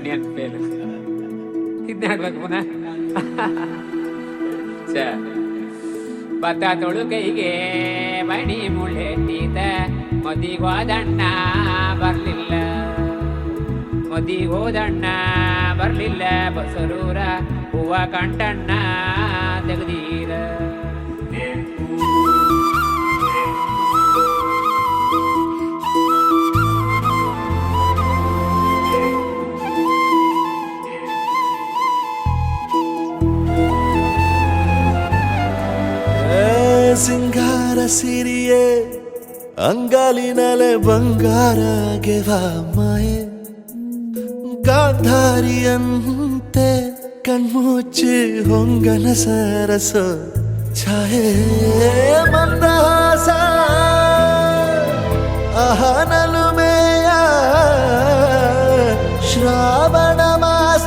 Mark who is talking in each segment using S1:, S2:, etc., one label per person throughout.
S1: ನೆನಪೇನು ಇದನ್ನ ಹಾಡ್ಬೇಕು ಪುನಃ. ಭತ್ತ ತೊಳುಕೈಗೆ ಮಣಿ ಮುಳ್ಳೆಟ್ಟಿದ ಮದಿಗೋದಣ್ಣ ಬರ್ಲಿಲ್ಲ, ಮದಿಗೋದಣ್ಣ ಬರ್ಲಿಲ್ಲ, ಬಸರೂರ ಹೂವ ಕಂಟಣ್ಣ ತೆಗ್ದೀರ.
S2: ಸಿಂಗಾರ ಸಿರಿಯೇ ಅಂಗಾಲಿನಲೆ ಬಂಗಾರ ಗೆವ ಮಾಯೆ, ಗಾಂಧಾರಿಯಂತೆ ಕಣ್ಮುಚ್ಚಿ ಹೊಂಗನ ಸರಸ ಛಾಯೆ, ಮಂದಹಾಸ ಅಹನಲುಮೆಯ ಶ್ರಾವಣ ಮಾಸ.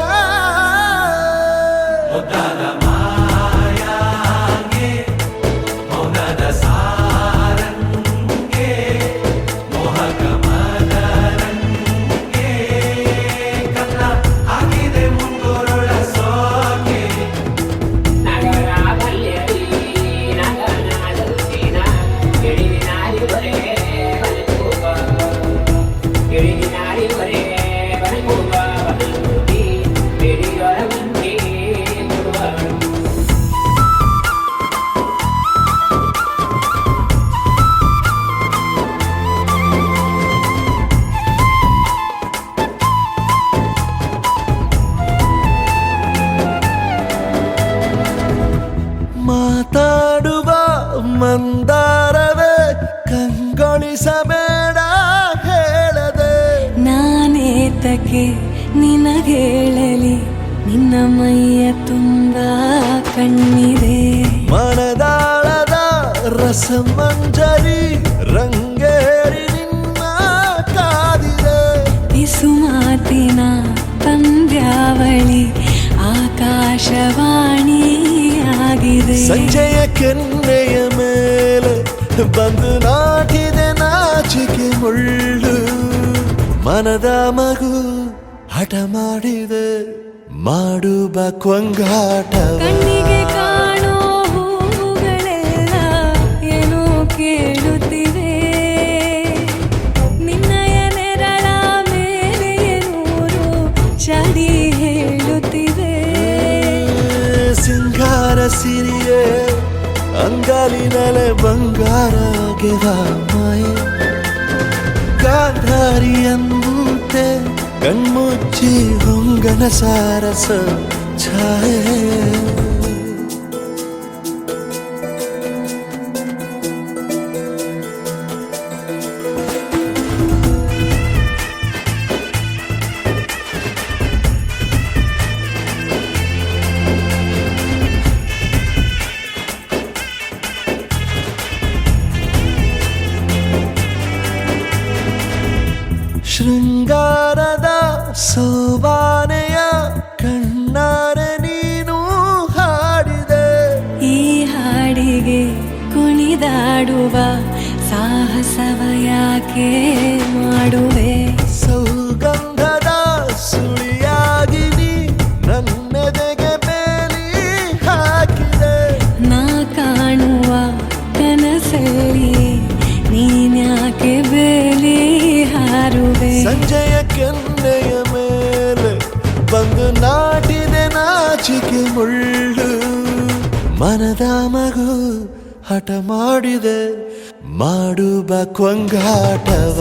S2: ಮಾತಾಡುವ ಮಂದಾರವೇ ಕಂಗೊಳಿಸಬೇಡ ಹೇಳದೆ,
S3: ನಾನೇತಕ್ಕೆ ನಿನಗೇಳಲಿ ನಿನ್ನ ಮೈಯ ತುಂಬ ಕಣ್ಣಿದೆ.
S2: ಮನದಾಳದ ರಸಮಂಜರಿ ರಂಗೇರಿ ನಿನ್ನ ಕಾದಿದೆ,
S3: ಪಿಸುಮಾತಿನ ಪಂದ್ಯಾವಳಿ ಆಕಾಶವಾಣಿಯಾಗಿದೆ.
S2: ಸಂಜೆಯ ಕೆನ್ನೆಯ ಮೇಲೆ ಬಂದು ನಾಟಿದೆ ನಾಚಿಕೆ ಮುಳ್ಳು, ಮನದ ಮಗು ಹಠ ಮಾಡಿದೆ ಮಾಡುವ ಕೊಂಗಾಟವ.
S3: ಕಣ್ಣಿಗೆ ಕಾಣೋ ಹೂಗಳೆಲ್ಲ ಏನೋ ಕೇಳುತ್ತಿವೆ, ನಿನ್ನಯ ನೆರಳ ಮೇಲೆ ನೂರು ಚಡಿ ಹೇಳುತ್ತಿವೆ.
S2: ಸಿಂಗಾರ ಸಿರಿಯೇ ಅಂಗಾಲಿನಲೆ ಬಂಗಾರ ಗೆವ ಮಾಯೆ, ಗಾಂಧಾರಿಯಂತೆ ಕಣ್ಮುಚ್ಚಿ ಹೊಂಗನ ಸಾರಸ ಛಾಯೆ. ಶೃಂಗಾರದ ಸೋಬಾನೆಯ ಕಣ್ಣಾರೆ ನೀನು ಹಾಡಿದೆ,
S3: ಈ ಹಾಡಿಗೆ ಕುಣಿದಾಡುವ ಸಾಹಸವ ಯಾಕೆ ಮಾಡುವೆ.
S2: ಸೌಗಂಧದ ಸುಳಿಯಾಗಿ ನೀ ನನ್ನೆದೆಗೆ ಬೇಲಿ ಹಾಕಿದೆ,
S3: ನಾ ಕಾಣುವ ಕನಸಲ್ಲಿ ನೀನ್ಯಾಕೆ ಬೇಲಿ ಹಾರುವೆ.
S2: ಸಂಜೆಯ ಕೆನ್ನೆಯ ಮೇಲೆ ಬಂದು ನಾಟಿದೆ ನಾಚಿಕೆ ಮುಳ್ಳು, ಮನದ ಮಗು ಹಠ ಮಾಡಿದೆ ಮಾಡುವ ಕೊಂಗಾಟವ.